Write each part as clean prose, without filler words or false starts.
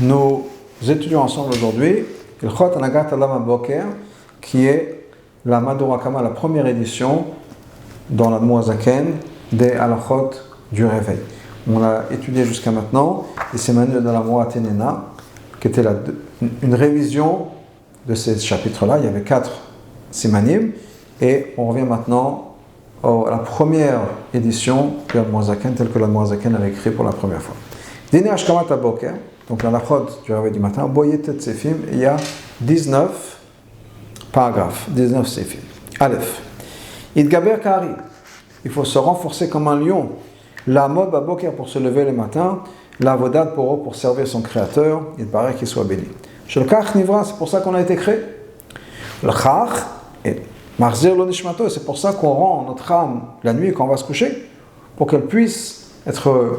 Nous étudions ensemble aujourd'hui Ilchot Hanagat Adam HaBoker, qui est la Madura Kama, la première édition dans la Moazaken des halachot du réveil. On l'a étudié jusqu'à maintenant, et c'est maintenant dans la Moa Tenena, qui était une révision de ces chapitres-là. Il y avait 4 simanim, et on revient maintenant à la première édition de la Moazaken, telle que la Moazaken avait écrit pour la première fois. Dine Ashkamat HaBoker, donc la halachot du réveil du matin, Boyet Tsefim, il y a 19 paragraphes, 19 séfim. Aleph. Idgaber Kari. Il faut se renforcer comme un lion. La mob à Boker pour se lever le matin. La vodad pour servir son créateur. Il paraît qu'il soit béni. Le Kach Nivra, c'est pour ça qu'on a été créé. Le Kach, et Marzir lo Nishmato, c'est pour ça qu'on rend notre âme la nuit quand on va se coucher, pour qu'elle puisse être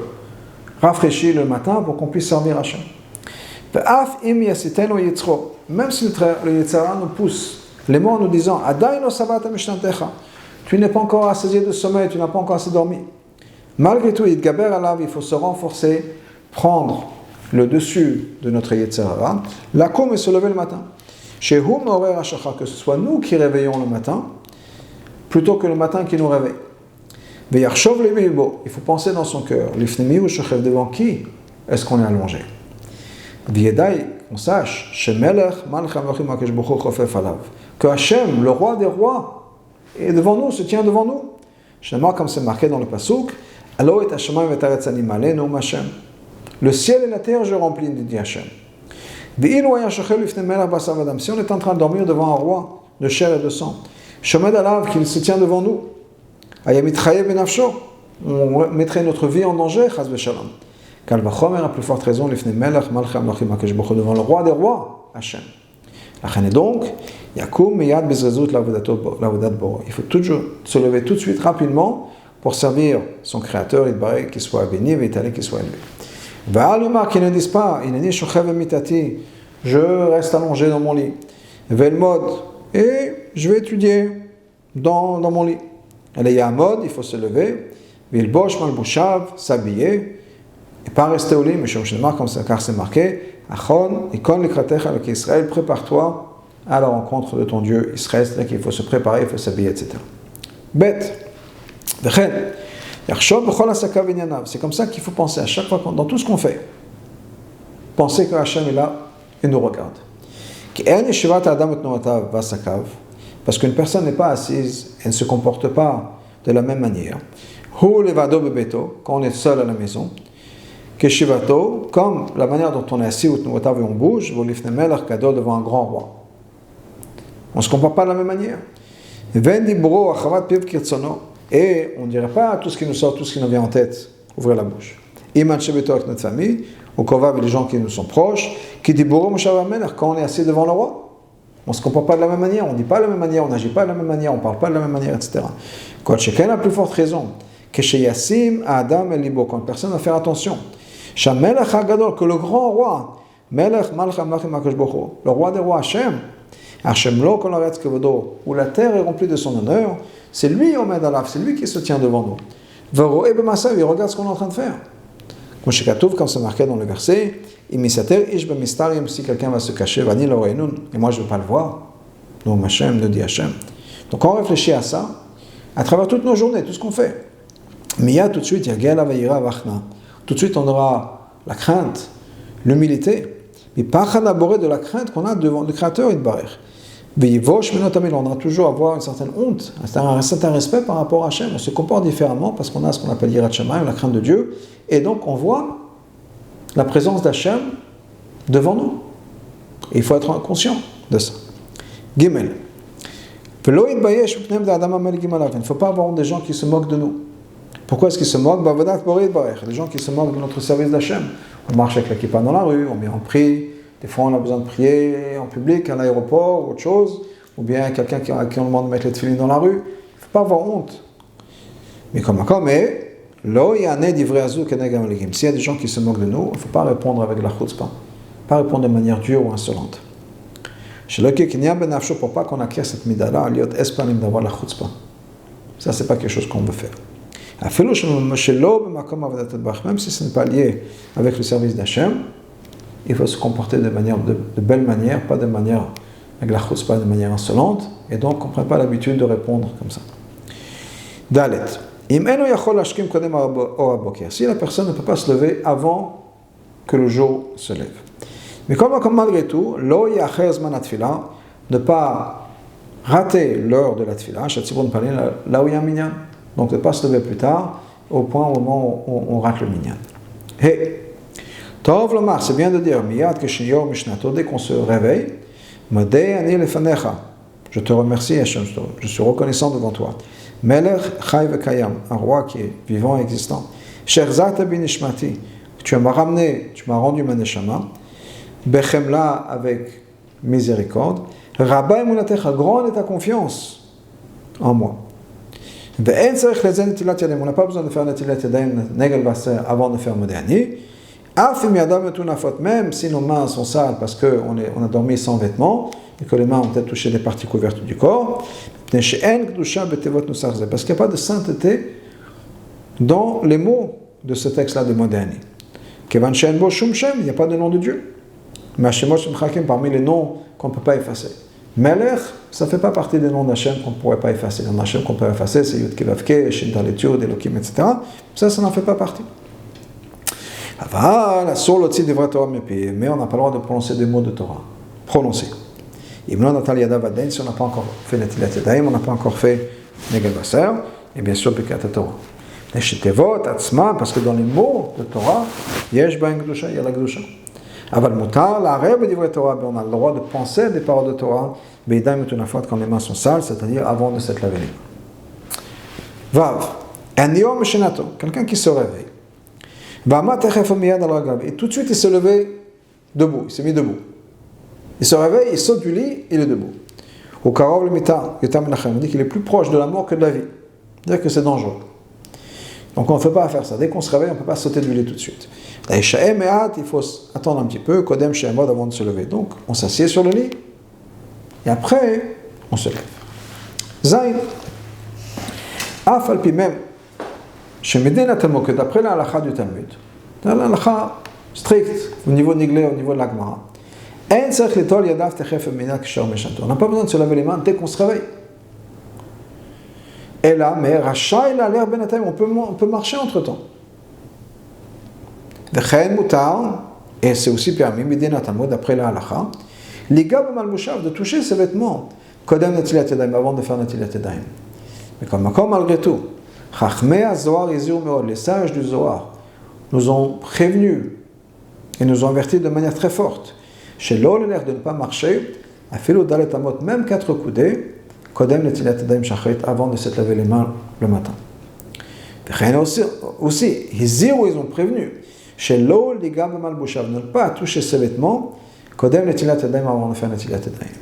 rafraîchie le matin, pour qu'on puisse servir Hachem. Même si le Yetzara nous pousse les mots en nous disant tu n'es pas encore assasié de sommeil, tu n'as pas encore assez dormi. Malgré tout, il faut se renforcer, prendre le dessus de notre Yetzara, la koum et se lever le matin. Que ce soit nous qui réveillons le matin, plutôt que le matin qui nous réveille. Il faut penser dans son cœur, devant qui est-ce qu'on est allongé. On sache que Hachem, le roi des rois, est devant nous, se tient devant nous. Comme c'est marqué dans le pasuk, le ciel et la terre je remplis, dit Hachem. Si on est en train de dormir devant un roi de chair et de sang, qu'il se tient devant nous, on mettrait notre vie en danger, Kalvachomer, à plus forte raison, devant le roi des rois, Hachem. Et donc, il faut toujours se lever tout de suite, rapidement, pour servir son créateur, il paraît qu'il soit béni, qu'il soit élevé. Qu'ils ne disent pas, je reste allongé dans mon lit. Et je vais étudier dans mon lit. Il y a un mode, il faut se lever, s'habiller, et pas rester au lit, mais car c'est marqué, avec Israël, prépare-toi à la rencontre de ton Dieu Israël, c'est-à-dire qu'il faut se préparer, il faut s'habiller, etc. Bête. C'est comme ça qu'il faut penser à chaque fois, dans tout ce qu'on fait. Penser que Hachem est là et nous regarde. Parce qu'une personne n'est pas assise, elle ne se comporte pas de la même manière. Quand on est seul à la maison, comme la manière dont on est assis ou on bouge, devant un grand roi. On ne se comporte pas de la même manière. Et on ne dirait pas tout ce qui nous sort, tout ce qui nous vient en tête, ouvrir la bouche. Iman Shebeto avec notre famille, ou Kovav et les gens qui nous sont proches, qui dit quand on est assis devant le roi, on ne se comporte pas de la même manière, on ne dit pas de la même manière, on n'agit pas de la même manière, on ne parle pas de la même manière, etc. Quand chacun a la plus forte raison, que chez Yassim, Adam et Libo, quand une personne va faire attention, que le grand roi, le roi des rois Hachem, où la terre est remplie de son honneur, c'est lui Omed Alaf, c'est lui qui se tient devant nous. Il regarde ce qu'on est en train de faire. Comme c'est marqué dans le verset, si quelqu'un va se cacher, et moi je ne veux pas le voir. Donc Hachem, nous dit Hachem. Donc quand on réfléchit à ça, à travers toutes nos journées, tout ce qu'on fait, mais il y a tout de suite, tout de suite on aura la crainte, l'humilité, mais pas de la crainte qu'on a devant le Créateur, on va toujours avoir une certaine honte, un certain respect par rapport à Hachem. On se comporte différemment parce qu'on a ce qu'on appelle l'Yirat Shamayim, la crainte de Dieu, et donc on voit la présence d'Hachem devant nous. Et il faut être conscient de ça. Gimel. Il ne faut pas avoir des gens qui se moquent de nous. Pourquoi est-ce qu'ils se moquent? Les gens qui se moquent de notre service d'Hachem. On marche avec la kippa dans la rue, on met en prix. Des fois, on a besoin de prier en public, à l'aéroport, ou autre chose. Ou bien quelqu'un à qui on demande de mettre les tefillin dans la rue. Il ne faut pas avoir honte. Mais s'il y a des gens qui se moquent de nous, il ne faut pas répondre avec la chutzpah. Pas répondre de manière dure ou insolente. Pour pas qu'on acquiert cette midala, d'avoir la chutzpah. Ça, c'est pas quelque chose qu'on veut faire. Même si ce n'est pas lié avec le service d'Hachem, il faut se comporter de belle manière, pas de manière avec la chutzpah, de manière insolente, et donc on ne prend pas l'habitude de répondre comme ça. Dalet. Si la personne ne peut pas se lever avant que le jour se lève. Mais comme malgré tout, ne pas rater l'heure de la tefila, là où il y a un minyan. Donc ne pas se lever plus tard, au moment où on rate le minyan. Hey, Tov Lomar, c'est bien de dire, Miyad Keshiyor Mishnato, dès qu'on se réveille, Modeh Ani Lefanecha, je te remercie Hashem, je suis reconnaissant devant toi. Melech Chai Vekayam, un roi qui est vivant et existant. Sherzata Binishmati, tu m'as ramené, tu m'as rendu ma neshama. Bechemla, avec miséricorde. Rabba Emunatecha, grande est ta confiance en moi. On n'a pas besoin de faire Netilat Yadayim Negel Vaser avant de faire Modeh Ani. Même si nos mains sont sales parce qu'on a dormi sans vêtements et que les mains ont peut-être touché des parties couvertes du corps, parce qu'il n'y a pas de sainteté dans les mots de ce texte-là de Modeh Ani. Il n'y a pas de nom de Dieu. Parmi les noms qu'on ne peut pas effacer. Melech, ça ne fait pas partie des noms d'Hachem qu'on ne pourrait pas effacer. Les noms d'Hachem qu'on peut effacer, c'est Yud Kevavke, Shin Dalet Yud, Elokim, etc. Ça n'en fait pas partie. Mais on n'a pas le droit de prononcer des mots de Torah. Prononcer. Si on n'a pas encore fait Netilat Yadayim, on n'a pas encore fait Negel Vaser, et bien sûr, Birkat Torah. Parce que dans les mots de Torah, il y a la Gdusha. Aval Mutar, la rêve de Torah, on a le droit de penser des paroles de Torah, quand les mains sont sales, c'est-à-dire avant de s'être lavé les mains. Vav, quelqu'un qui se réveille. Et tout de suite, il s'est levé debout, il s'est mis debout. Il se réveille, il saute du lit, il est debout. Au Karov le Mita, on dit qu'il est plus proche de la mort que de la vie. C'est-à-dire que c'est dangereux. Donc on ne fait pas faire ça. Dès qu'on se réveille, on ne peut pas sauter du lit tout de suite. Il faut attendre un petit peu, Kodem She'emod avant de se lever. Donc on s'assied sur le lit, et après, on se lève. Zayn. Afalpi même. Que d'après la halakha du Talmud, la halakha stricte, au niveau de Niglé, au niveau de l'Agmara, on n'a pas besoin de se laver les mains dès qu'on se réveille. Et là, mais Racha, il a l'air benatayim, on peut marcher entre temps. Et c'est aussi permis, d'après la halakha, de toucher ses vêtements avant de faire Netilat Yadayim. Mais comme malgré tout, les sages du Zohar nous ont prévenus et nous ont avertis de manière très forte. Chez l'ol, l'air de ne pas marcher, même 4 coudées, avant de s'être lavé les mains le matin. Aussi, ils ont prévenu. Chez l'ol, de ne pas toucher ses vêtements, avant de faire Netilat Yadayim.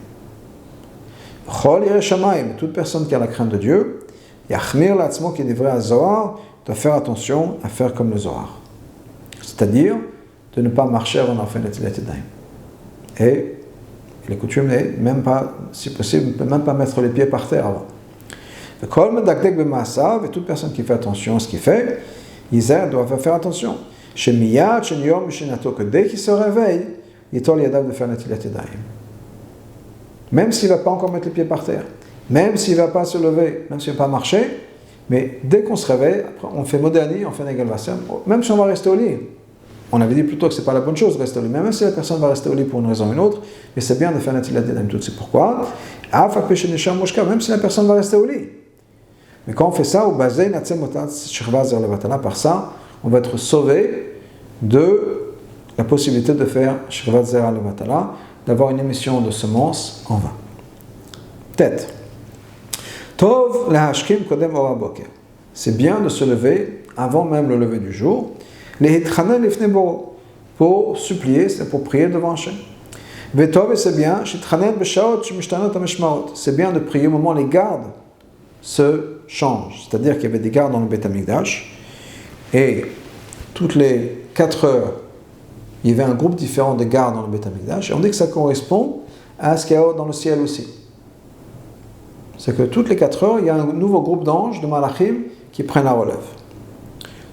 Toute personne qui a la crainte de Dieu, Yachmir l'atzmo qui est vrai à Zohar, doit faire attention à faire comme le Zohar. C'est-à-dire de ne pas marcher avant d'en faire Netilat Yadayim. Et les coutumes n'est même pas, si possible, même pas mettre les pieds par terre avant. Et toute personne qui fait attention à ce qu'il fait, Isaac doit faire attention. Chez Miyad, chez Yom, chez Nato, que dès qu'il se réveille, il est yadav de faire Netilat Yadayim. Même s'il ne va pas encore mettre les pieds par terre, même s'il ne va pas se lever, même s'il ne va pas marcher, mais dès qu'on se réveille, après, on fait Modeh Ani, on fait Negel Vaser, même si on va rester au lit. On avait dit plutôt que ce n'est pas la bonne chose de rester au lit, mais même si la personne va rester au lit pour une raison ou une autre, mais c'est bien de faire Netilat Yadayim tout. C'est pourquoi, même si la personne va rester au lit. Mais quand on fait ça, par ça, on va être sauvé de la possibilité de faire Shirvat Zera Levatala, d'avoir une émission de semences en vain. Tête. Tov lahashkim kodem ora boker. C'est bien de se lever avant même le lever du jour. Lehitchanen lifnei boro. Pour supplier, c'est pour prier devant Hachem. Vetov, et c'est bien. Shitchanen beshaot shemishtanot hamishmaot. C'est bien de prier au moment où les gardes se changent. C'est-à-dire qu'il y avait des gardes dans le Beth Amikdash. Et toutes les 4 heures, il y avait un groupe différent de gardes dans le Beth Amikdash. Et on dit que ça correspond à ce qu'il y a dans le ciel aussi. C'est que toutes les 4 heures, il y a un nouveau groupe d'anges, de malachim, qui prennent la relève.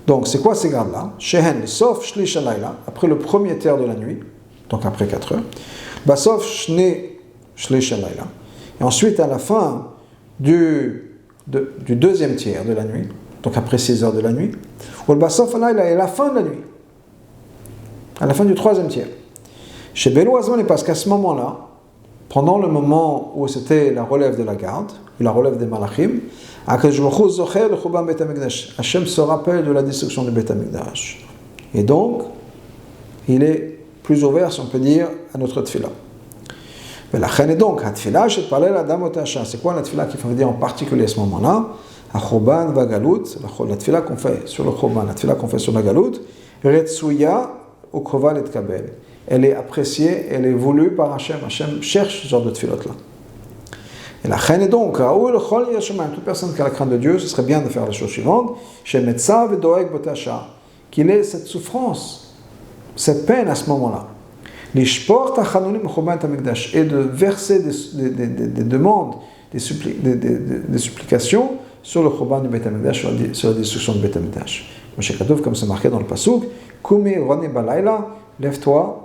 Donc, c'est quoi ces gardes-là? Shehen, sauf Shlish Alayla, après le premier tiers de la nuit, donc après 4 heures. Basof shne shlish halayla. Et ensuite, à la fin du deuxième tiers de la nuit, donc après 6 heures de la nuit, ou le basof halayla est la fin de la nuit, à la fin du troisième tiers. Chez Belo Azman, parce qu'à ce moment-là, pendant le moment où c'était la relève de la garde, ou la relève des malachim, Hachem se rappelle de la destruction du Beth Amikdash. Et donc, il est plus ouvert, si on peut dire, à notre tefila. Et donc, c'est quoi la tefila qu'il faut dire en particulier à ce moment-là? Achoban va galut, la tefila qu'on fait sur le choban, la tefila qu'on fait sur la galut, retsuya ou koval et kabel. Elle est appréciée, elle est voulue par Hachem. Hachem cherche ce genre de tefilot-là. Et la chaîne est donc, toute personne qui a la crainte de Dieu, ce serait bien de faire la chose suivante, qu'il ait cette souffrance, cette peine à ce moment-là. Et de verser des demandes, des supplications sur le Choban du Beth Amikdash, sur la destruction du Beth Amikdash. Comme c'est marqué dans le Pasuk, Kumi Roni Balayla, lève-toi,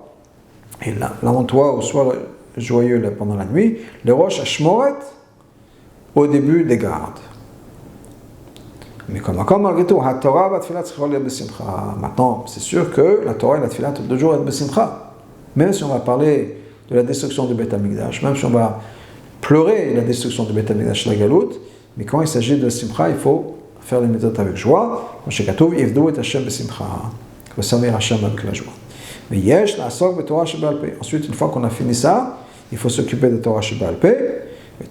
et lamente-toi au soir joyeux pendant la nuit, le roche Hashmoret au début des gardes. Mais comme malgré tout, la Torah va tefila tzricha להיות besimcha. Maintenant, c'est sûr que la Torah et la tefila doivent toujours être besimcha. Même si on va parler de la destruction du Beth Amikdash, même si on va pleurer la destruction du Beth Amikdash, la galoute, mais quand il s'agit de simcha, il faut faire les méthodes avec joie. Comme chez Katuv, Yivdu et Hashem besimcha. Il faut servir Hashem avec la joie. Mais yesh na'asok b'Torah she'ba'al peh. Ensuite, une fois qu'on a fini ça, il faut s'occuper de Torah she'ba'al peh. Et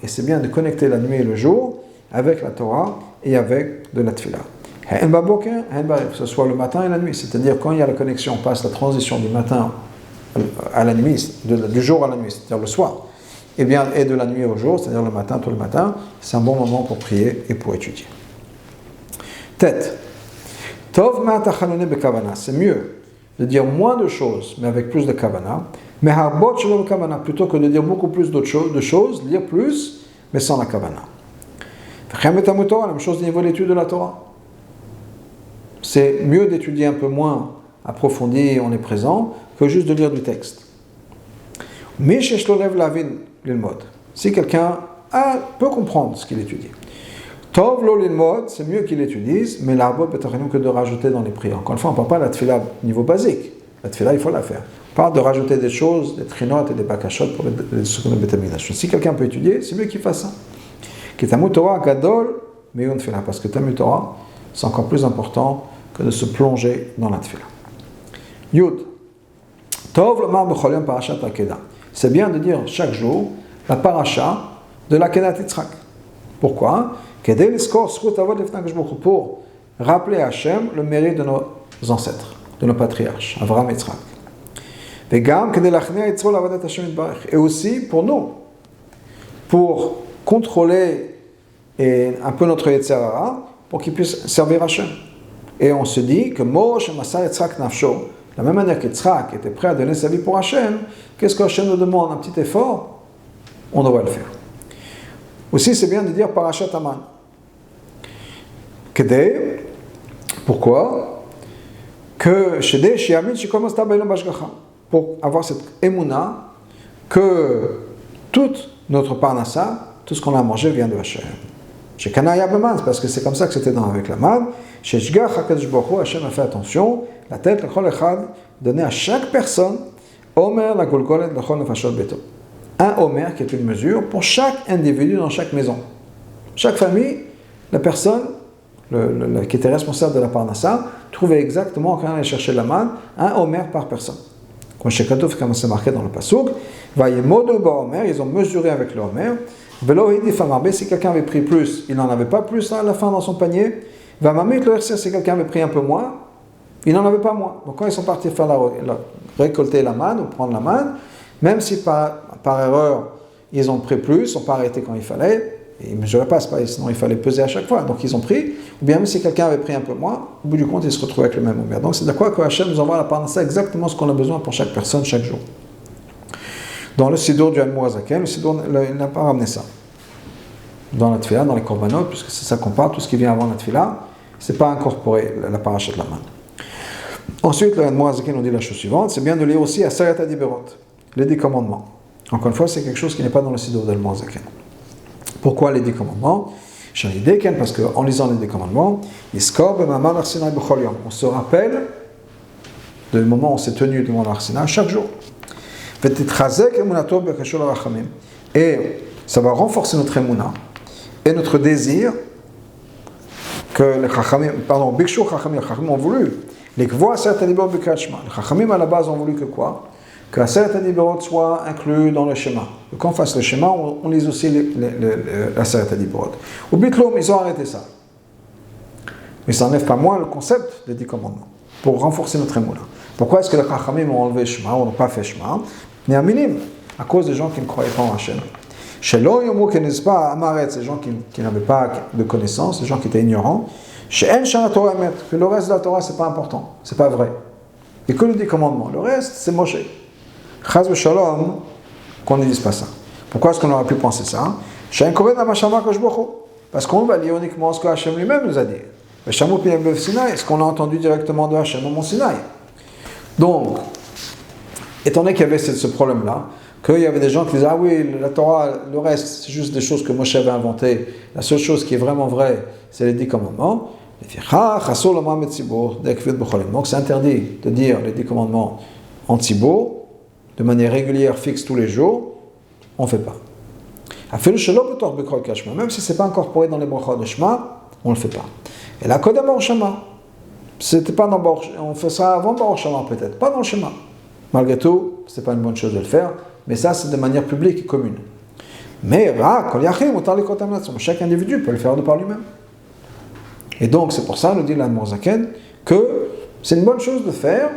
c'est bien de connecter la nuit et le jour avec la Torah et avec de la tefila. Que ce soit le matin et la nuit, c'est-à-dire quand il y a la connexion, on passe la transition du matin à la nuit, du jour à la nuit, c'est-à-dire le soir, et de la nuit au jour, c'est-à-dire le matin, tout le matin, c'est un bon moment pour prier et pour étudier. Tête. C'est mieux de dire moins de choses, mais avec plus de kavana. Mais harbot shelo kavana, plutôt que de dire beaucoup plus de choses, lire plus, mais sans la kavana. La même chose au niveau de l'étude de la Torah. C'est mieux d'étudier un peu moins approfondi, on est présent, que juste de lire du texte. Si quelqu'un peut comprendre ce qu'il étudie. Tov lo lilmod, c'est mieux qu'il étudie, mais l'arbot betachanun que de rajouter dans les prières. Encore une fois, on ne parle pas de la tefila niveau basique. La tefila, il faut la faire. On parle de rajouter des choses, des trinot et des bakashot pour les secondes Beth Amikdash. Si quelqu'un peut étudier, c'est mieux qu'il fasse ça. Ki Talmud Torah gadol meyun tefila, parce que Talmud Torah, c'est encore plus important que de se plonger dans la tefila. Yud. Tov lomar b'chol yom parashat Akedah. C'est bien de dire chaque jour la paracha de l'Akedat Yitzhak. Pourquoi? Pour rappeler à Hachem le mérite de nos ancêtres, de nos patriarches, Avraham et Yitzhak. Et aussi pour nous, pour contrôler un peu notre Yetzer Hara, pour qu'il puisse servir Hachem. Et on se dit que Moshe Masar Yitzhak Nafsho, de la même manière qu'Yitzhak était prêt à donner sa vie pour Hachem, qu'est-ce que Hachem nous demande? Un petit effort, on devrait le faire. Aussi, c'est bien de dire Parashat Aman. Pourquoi? Pour avoir cette émouna que toute notre parnassa, tout ce qu'on a mangé vient de Hachem. Chez Kanaya Beman, parce que c'est comme ça que c'était avec la man. Chez Shgach HaKadosh Baruch Hu, Hachem a fait attention, la tête, le chol echad, donner à chaque personne, Omer la golgolet, le chol nefashot beto. Un Omer qui est une mesure pour chaque individu dans chaque maison. Chaque famille, la personne qui était responsable de la parnassa trouvait exactement, quand elle allait chercher la manne, un Omer par personne. Comme chez Katouf, comme c'est marqué dans le Pasuk, Vayemodo ba Omer, ils ont mesuré avec le Omer. Velo hidi famarbe, si quelqu'un avait pris plus, il n'en avait pas plus à la fin dans son panier. Vamamit le RC, si quelqu'un avait pris un peu moins, il n'en avait pas moins. Donc quand ils sont partis faire récolter la manne ou prendre la manne, même si par erreur ils ont pris plus, ils n'ont pas arrêté quand il fallait, et ils ne mesuraient pas, sinon il fallait peser à chaque fois, donc ils ont pris, ou bien même si quelqu'un avait pris un peu moins, au bout du compte ils se retrouvaient avec le même Omer. Donc c'est de quoi que Hachem nous envoie la parnassa exactement ce qu'on a besoin pour chaque personne chaque jour. Dans le Sidour du Hanmoazaken, le Sidour il n'a pas ramené ça. Dans la Tfila, dans les Korbanot, puisque c'est ça qu'on parle, tout ce qui vient avant la Tfila, c'est pas incorporé, la paracha de la manne. Ensuite, le Admorazaken nous dit la chose suivante, c'est bien de lire aussi Aseret Adiberot, les 10 commandements. Encore une fois, c'est quelque chose qui n'est pas dans le Siddur d'Admorazaken. Pourquoi les 10 commandements? Parce qu'en lisant les 10 commandements, on se rappelle du moment où on s'est tenu devant l'Arsina chaque jour. Et ça va renforcer notre émouna et notre désir que les Chachamim, Bikshu Chachamim, les Chachamim ont voulu. Les Aseret Adiberot B'Kriyat Shema. Les Chachamim à la base ont voulu que quoi? Que Aseret Adiberot soit inclus dans le schéma. Quand on fasse le schéma, on lise aussi l'Aseret Adiberot. Au Bitlom, ils ont arrêté ça. Mais ça n'enlève pas moins le concept des 10 commandements, pour renforcer notre émouna. Pourquoi est-ce que les Chachamim ont enlevé Shema, ou n'ont pas fait Shema? Mais à minime, à cause des gens qui ne croyaient pas en Hachem. Chez l'Oyomu, qui n'est pas Amaret, ces gens qui n'avaient pas de connaissances, les gens qui étaient ignorants. Chez En Shana Torah Emet, que le reste de la Torah, c'est pas important, c'est pas vrai. Et que les 10 commandements, le reste, c'est Moshe. Chaz v'shalom, qu'on ne dise pas ça. Pourquoi est-ce qu'on aurait pu penser ça? Parce qu'on va lire uniquement ce que Hachem lui-même nous a dit. Ce qu'on a entendu directement de Hachem au Mont Sinaï. Donc, étant donné qu'il y avait ce problème-là, qu'il y avait des gens qui disaient, ah oui, la Torah, le reste, c'est juste des choses que Moshe avait inventées. La seule chose qui est vraiment vraie, c'est les 10 commandements. Donc c'est interdit de dire les 10 commandements en tzibour, de manière régulière, fixe tous les jours, on ne fait pas. Même si ce n'est pas incorporé dans les brachot de Shema, on ne le fait pas. Et la Kodem Baruch Shema, c'était pas dans on fait ça avant Baruch Shema peut-être, pas dans le Shema. Malgré tout, ce n'est pas une bonne chose de le faire, mais ça c'est de manière publique et commune. Mais chaque individu peut le faire de par lui-même. Et donc c'est pour ça, nous dit l'Admorazaken, que c'est une bonne chose de faire,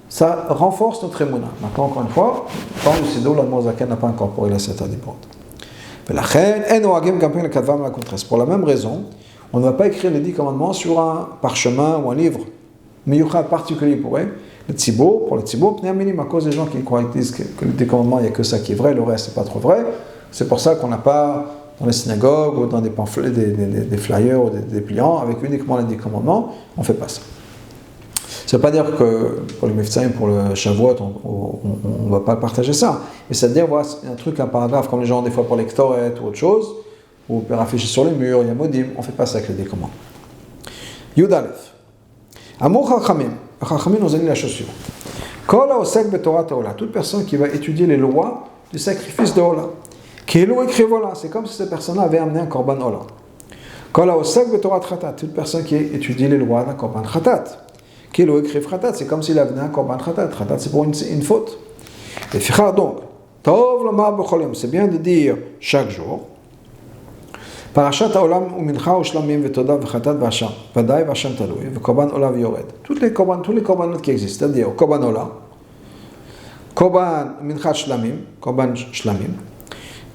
ça renforce notre émouna. Maintenant, encore une fois, dans le Siddur, l'Admorazaken n'a pas incorporé la Seta Dibrot. Pour la même raison, on ne va pas écrire les 10 commandements sur un parchemin ou un livre miyuchad particulier pour eux, le tzibour, pour le tzibour, à cause des gens qui croient qu'ils disent que les 10 commandements, il n'y a que ça qui est vrai, le reste, c'est pas trop vrai. C'est pour ça qu'on n'a pas dans les synagogues ou dans des pamphlets, des flyers ou des dépliants avec uniquement les 10 commandements, on ne fait pas ça. Ça ne veut pas dire que pour les Mefzaïm, pour le Shavuot, on ne va pas partager ça. Mais c'est-à-dire, voilà, un truc, un paragraphe, comme les gens, des fois, pour les Ktoret ou autre chose, ou peut afficher sur les murs, il y a Modim, on ne fait pas ça avec les 10 commandements. Yud Aleph. Amour Chachamim. Chachamim nous a dit la chose suivante. Kol haosek b'Torah Ola. Toute personne qui va étudier les lois du sacrifice de Ola. Kilo écrivola. C'est comme si cette personne avait amené un korban Ola. Kol haosek b'Torah Chatat. Toute personne qui étudie les lois d'un korban Chatat. Kilo écrit Chatat. C'est comme s'il avait un korban Chatat. Chatat, c'est pour une faute. Et Fichar donc. Tov lomar b'cholim. C'est bien de dire chaque jour. Parashat Haolam u'mincha u'shlamim v'toda v'chatat v'hasham v'day v'hasham talui v'korban ola v'yored. Tous les korbanot qui existent, c'est-à-dire korban ola, korban mincha shlamim, korban shlamim,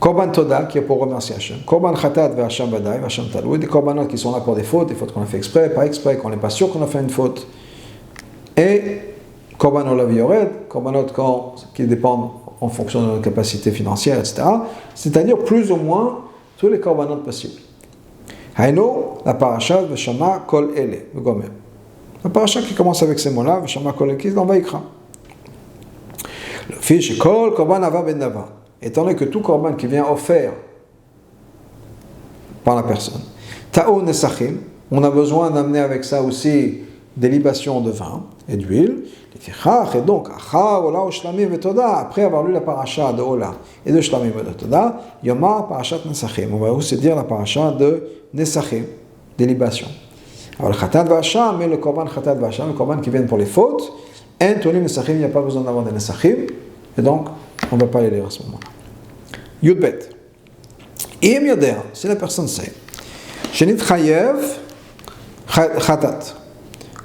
korban toda qui est pour remercier Hachem, korban chatat v'hasham v'day v'hasham talui, des korbanot qui sont là pour des fautes qu'on a fait exprès, pas exprès, qu'on n'est pas sûr qu'on a fait une faute, et korban ola v'yored, korbanot qui dépendent en fonction de notre capacité financière, etc. C'est-à-dire plus ou moins tous les korbanot possibles. Haïno, la parasha de Shama Kol Ele, le Gomer. La parasha qui commence avec ces mots-là, Shama Kol Ele, qui est dans Vaïkra. Le fiche Kol Korban Ava Ben Nava. Étant donné que tout korban qui vient offert par la personne, Ta'o Nesachim, on a besoin d'amener avec ça aussi des libations de vin et d'huile. Et donc, après avoir lu la paracha de Ola et de Shlamim et de Toda, Yomar parashat Nesachim. On va aussi dire la paracha de Nesachim, des libations. Alors, le Chatat V'Hasham, mais le Korban Chatat V'Hasham, le Korban qui vient pour les fautes, En Tolim Nesachim, il n'y a pas besoin d'avoir des Nesachim, et donc, on ne va pas les lire à ce moment-là. Yudbet. Im Yoder, si la personne sait, Shenit Chayev Chatat,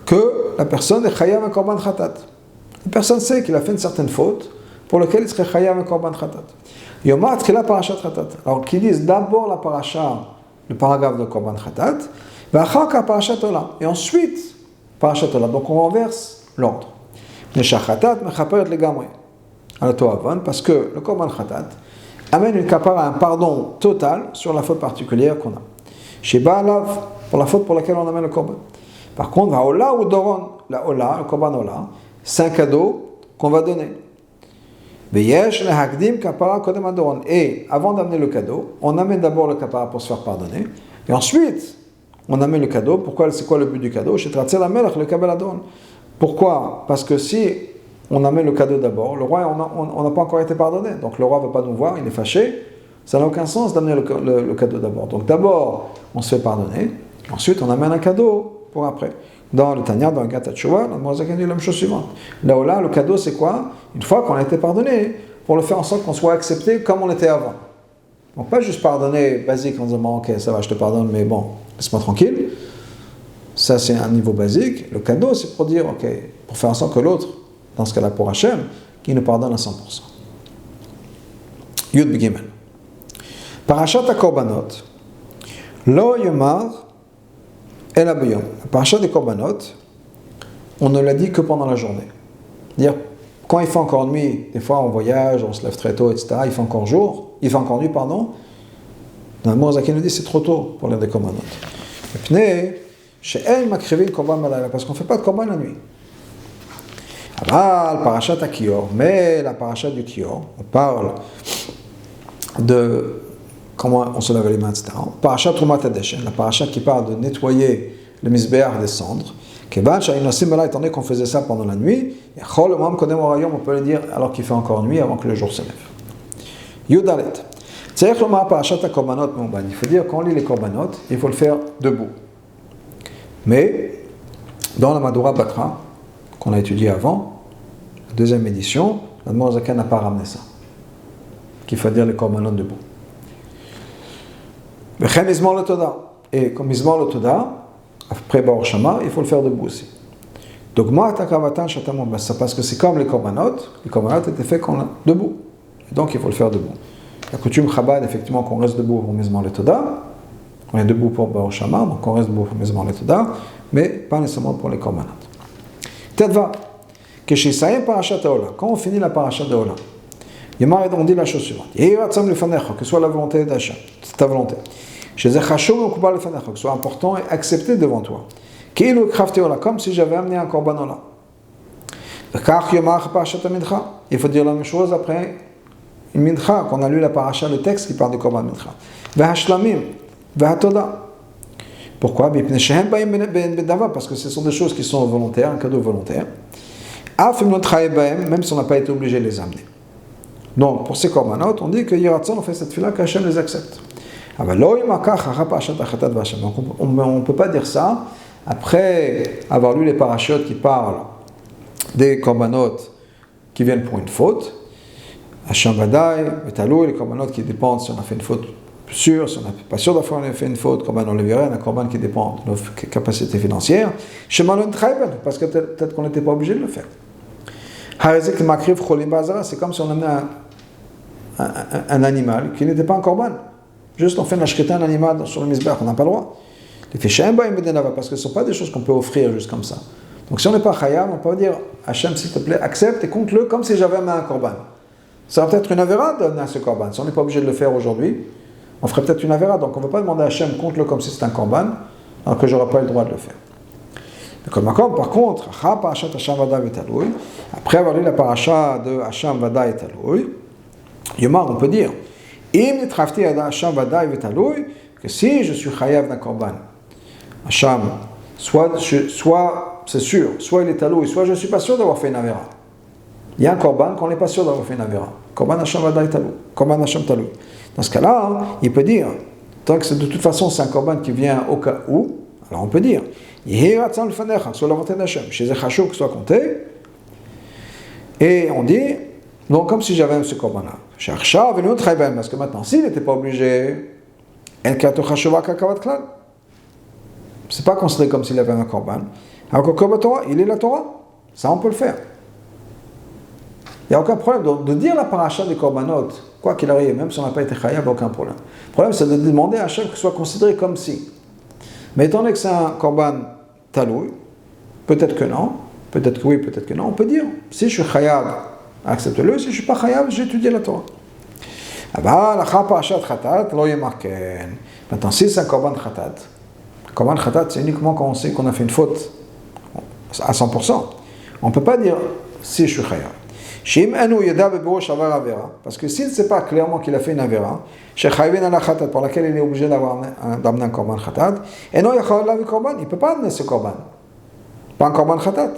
que la personne est chayav un korban khatat. La personne sait qu'il a fait une certaine faute pour laquelle il serait chayav un korban khatat. Yomar tchila parashat khatat. Alors qu'ils disent d'abord la paracha, le paragraphe de korban khatat, v'achaka parashat ola. Et ensuite parashat ola. Donc on renverse l'ordre. Nesha khatat mechaperet legamri. À la Toavan, parce que le korban khatat amène une kapara, un pardon total sur la faute particulière qu'on a. Chez Baalav, pour la faute pour laquelle on amène le korban. Par contre, Haola ou Doron, la Ola, le Korban Ola, c'est un cadeau qu'on va donner. Veyesh le Hakdim Kapara Kodem Adoron. Et avant d'amener le cadeau, on amène d'abord le Kapara pour se faire pardonner, et ensuite, on amène le cadeau. Pourquoi? C'est quoi le but du cadeau? Shetratzel HaMelech le Kabel Adon. Pourquoi? Parce que si on amène le cadeau d'abord, le roi, on n'a pas encore été pardonné, donc le roi ne va pas nous voir, il est fâché, ça n'a aucun sens d'amener le cadeau d'abord. Donc d'abord, on se fait pardonner, ensuite on amène un cadeau pour après. Dans le Tanya, dans le Gat HaTshuva, dans le Mozaken dit la même chose suivante. Là où là, le cadeau c'est quoi? Une fois qu'on a été pardonné, pour le faire en sorte qu'on soit accepté comme on était avant. Donc pas juste pardonner basique en disant bon, ok, ça va, je te pardonne, mais bon, laisse-moi tranquille. Ça c'est un niveau basique. Le cadeau c'est pour dire, ok, pour faire en sorte que l'autre, dans ce cas-là pour Hachem, qu'il nous pardonne à 100%. Yud B'Gimel. Parashat HaKorbanot, Lo Yomar El Abayom. La parashat des Korbanot, on ne l'a dit que pendant la journée. Dire quand il fait encore nuit, des fois on voyage, on se lève très tôt, etc. Il fait encore nuit, pardon. Dans le Mozaken nous dit c'est trop tôt pour lire des Korbanot. Et puis, chez elle m'a créé le Korban Malayla, parce qu'on ne fait pas de Korban la nuit. Aval, parashat HaKior, mais la parashat du Kior, on parle de comment on se lave les mains, etc. Parashat Trumat HaDeshen, la parashat qui parle de nettoyer le misbéach des cendres. Kevan, étant donné qu'on faisait ça pendant la nuit, on peut le dire alors qu'il fait encore nuit, avant que le jour se lève. Yudalet. Il faut dire quand on lit les korbanot, il faut le faire debout. Mais dans la Madura Batra, qu'on a étudié avant, la deuxième édition, la Mozaken n'a pas ramené ça. Qu'il faut dire les korbanot debout. Et comme Mizmor le Toda, après Baor Shama, il faut le faire debout aussi. Dogma Takavatan Shatamon, parce que c'est comme les korbanot étaient faits debout. Donc il faut le faire debout. La coutume Chabad, effectivement, qu'on reste debout pour Mizmor le Toda, on est debout pour Baor Shama, donc on reste debout pour Mizmor le Toda, mais pas nécessairement pour les korbanot. Tadva, quand on finit la parashat de Ola, on dit la chose suivante. Que soit la volonté d'Hachem, c'est ta volonté. Que soit important et accepté devant toi. Comme si j'avais amené un korban Ola. Il faut dire la même chose après une mincha, qu'on a lu la parasha, le texte qui parle de korban mincha. Pourquoi? Parce que ce sont des choses qui sont volontaires, un cadeau volontaire. Même si on n'a pas été obligé de les amener. Donc, pour ces korbanot, on dit que Yiratzon, on fait cette fila qu'Hachem les accepte. On ne peut pas dire ça après avoir lu les parachutes qui parlent des korbanot qui viennent pour une faute. Hachem Vadaï, Betalou, les korbanot qui dépendent si on a fait une faute sûre, si on n'est pas sûr d'avoir fait une faute, korban on le verrait, un korban qui dépend de nos capacités financières. Parce que peut-être qu'on n'était pas obligé de le faire. C'est comme si on amenait un animal qui n'était pas un korban. Juste on fait l'acheter un animal sur le misbeh, on n'a pas le droit. Parce que ce ne sont pas des choses qu'on peut offrir juste comme ça. Donc si on n'est pas chayav, on peut dire Hachem, s'il te plaît, accepte et compte-le comme si j'avais amené un korban. Ça va peut-être une avéra de donner ce korban. Si on n'est pas obligé de le faire aujourd'hui, on ferait peut-être une avéra. Donc on ne va pas demander à Hachem, compte-le comme si c'était un korban, alors que je n'aurais pas eu le droit de le faire. Par contre, après avoir lu la parasha de Hacham Vada et Taloui, Yomar, on peut dire, que si je suis chayav d'un korban, Hacham, soit c'est sûr, soit il est Taloui, soit je ne suis pas sûr d'avoir fait une avéra. Il y a un korban qu'on n'est pas sûr d'avoir fait une avéra. Korban Hacham Vada et Taloui. Korban Hacham Taloui. Dans ce cas-là, il peut dire, tant que de toute façon c'est un korban qui vient au cas où, alors on peut dire, soit la volonté d'Hachem, chez Zechachou, que soit compté, et on dit, donc comme si j'avais ce korban-là, parce que maintenant, s'il n'était pas obligé, c'est pas considéré comme s'il avait un korban, alors que korban Torah, il est la Torah, ça on peut le faire. Il n'y a aucun problème de dire la paracha des korbanot, quoi qu'il arrive, même si on n'a pas été chayav, il n'y a aucun problème. Le problème, c'est de demander à Hachem que ce soit considéré comme si. Mais étant donné que c'est un korban taloui, peut-être que non, peut-être que oui, peut-être que non, on peut dire, si je suis chayav, accepte-le, si je ne suis pas chayav, j'ai étudié la Torah. Maintenant, si c'est un korban khatat, korban khatat, c'est uniquement quand on sait qu'on a fait une faute. à 100%. On ne peut pas dire si je suis chayav. Parce que s'il ne sait pas clairement qu'il a fait une avera, pour laquelle il est obligé d'amener un korban khatat, il ne peut pas amener ce korban. Pas un korban khatat.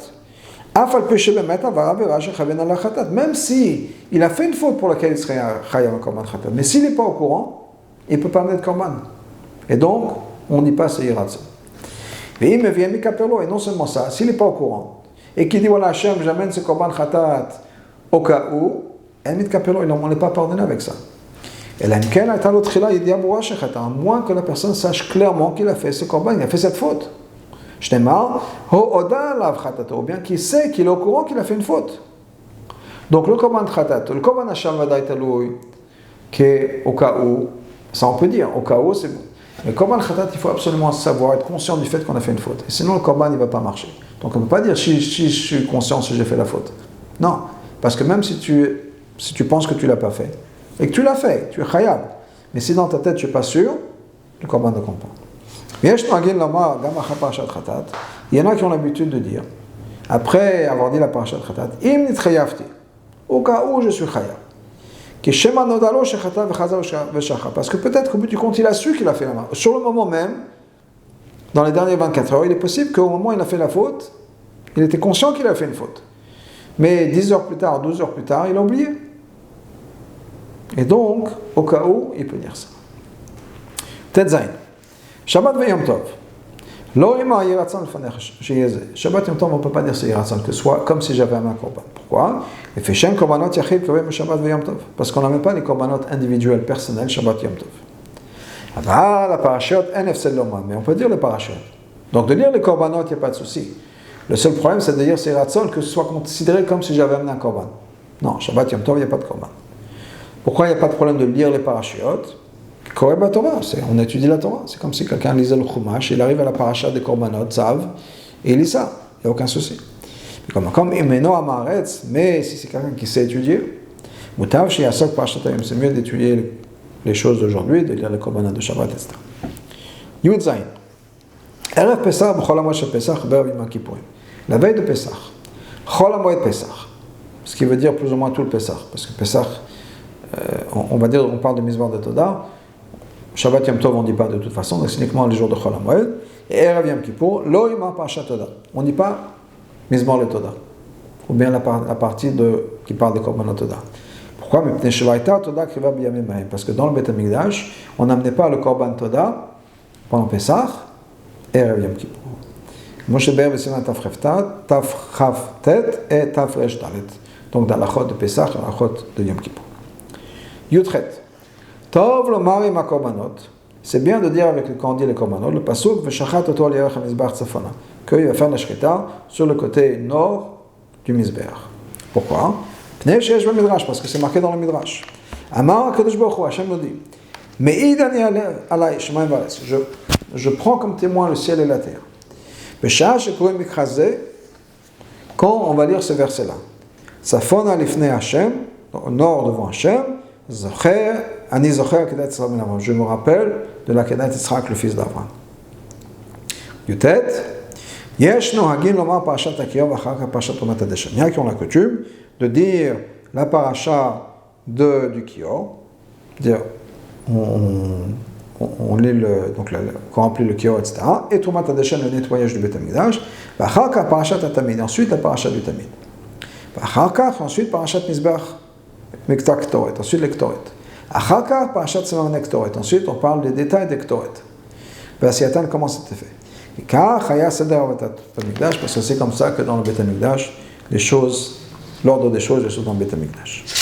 Même si il a fait une faute pour laquelle il serait chayav un korban khatat, mais s'il n'est pas au courant, il ne peut pas amener de korban. Et donc, on ne dit pas c'est iratson. Et non seulement ça, s'il n'est pas au courant, et qu'il dit voilà Hachem, j'amène ce korban khatat au cas où, on n'est pas pardonné avec ça. Et là, à moins que la personne sache clairement qu'il a fait ce korban, il a fait cette faute. Ou bien qu'il sait qu'il est au courant qu'il a fait une faute. Donc le korban khatat, le korban hacham vadaï taloui, qui est au cas où, ça on peut dire, au cas où c'est bon. Le korban khatat, il faut absolument savoir, être conscient du fait qu'on a fait une faute. Et sinon le korban, il ne va pas marcher. Donc on ne peut pas dire si je suis conscient si j'ai fait la faute. Non. Parce que même si tu penses que tu ne l'as pas fait, et que tu l'as fait, tu es chayav, mais si dans ta tête tu n'es pas sûr, le korban ne compte pas. Il y en a qui ont l'habitude de dire, après avoir dit la parashat khatat, im nitchayavti, au cas où je suis chayav, parce que peut-être qu'au bout du compte il a su qu'il a fait la main. Sur le moment même, dans les dernières 24 heures, il est possible qu'au moment où il a fait la faute, il était conscient qu'il a fait une faute. Mais 10 heures plus tard, 12 heures plus tard, il a oublié. Et donc, au cas où, il peut dire ça. Tetzain. Shabbat ve Yom Tov. Lo ima yiratzon l'fanech sheyeze. Shabbat Yom Tov, on ne peut pas dire c'est yiratzon, que ce soit comme si j'avais un korban. Pourquoi? Et fait shen korbanot yachid kavem Shabbat ve Yom Tov. Parce qu'on n'amène pas les korbanot individuels, personnels, Shabbat Yom Tov. Ah, la parachute, NFC Loma. Mais on peut dire les parachutes. Donc de lire les korbanot, il n'y a pas de souci. Le seul problème, c'est de dire c'est ratzon, que ce soit considéré comme si j'avais amené un korban. Non, Shabbat Yom Tov, il n'y a pas de korban. Pourquoi il n'y a pas de problème de lire les parachutes? Koreba Torah, on étudie la Torah. C'est comme si quelqu'un lisait le Chumash, il arrive à la paracha des korbanot, Zav, et il lit ça. Il n'y a aucun souci. Comme Imeno Amaretz, mais si c'est quelqu'un qui sait étudier, Mutav, chez Yasok Parashatayim, c'est mieux d'étudier les choses d'aujourd'hui, de lire les korbanot de Shabbat, etc. Yud Zayin. Erev Pesach, B'chol HaMoed Shel Pesach, Be'erev Yom Kippourim. La veille de Pesach, Chol HaMoed Pesach, ce qui veut dire plus ou moins tout le Pesach, parce que Pesach, on va dire, on parle de Mizmor de Toda, Shabbat Yom Tov on ne dit pas de toute façon, donc c'est uniquement les jours de Chol HaMoed, et Erev Yom Kippour, Lo Yima Parashat Toda, on ne dit pas Mizmor de Toda, ou bien la partie qui parle des Korbanot Toda. Pourquoi? Parce que dans le Beth HaMikdash, on n'amenait pas le Korban Toda pendant Pesach, Erev Yom Kippour. Moshe Ber B'Siman Taf Chav Tet et Taf Resh Dalet. Donc dans la chod de Pesach et la chod de Yom Kippur. Yudchet. Tov lomar im hakorbanot. C'est bien de dire avec quand on dit les korbanot, le pasuk v'shachat oto al yerech hamizbach tzafona, qu'il va faire la shrita sur le côté nord du mizbeach. Pourquoi? Pnei sheyesh b'midrash, parce que c'est marqué dans le midrash. Amar HaKadosh Baruch Hu, Hashem nous dit, me'id ani alay shemayim v'aretz. Je prends comme témoin le ciel et la terre. Quand on va lire ce verset-là, Safona lifnei Hashem, au nord devant Hashem, Ani zocher Kedat Yitzhak ben Avram. Je me rappelle de la Kedat Yitzhak, le fils d'Avram. Yutet, Yesh nohagin lomar parashat Akiyov achar parashat Tumat HaDeshen. Il y a qui ont la coutume de dire la paracha du Kior, dire on lit donc quand on remplit le Kior, etc. Et Tumat HaDeshen, le nettoyage du Beth HaMikdash. Achar parashat HaTamid. Ensuite la paracha du Tamid. Ensuite parashat Mizbeach Mikta Ktoret. Ensuite les Ktoret. Achar parashat Siman Ktoret. Ensuite on parle des détails des Ktoret. V'asiyatan, comment c'était fait. Car Chaya Seder Beth HaMikdash, parce que c'est comme ça que dans le Beth HaMikdash, l'ordre des choses, sont dans le Beth HaMikdash.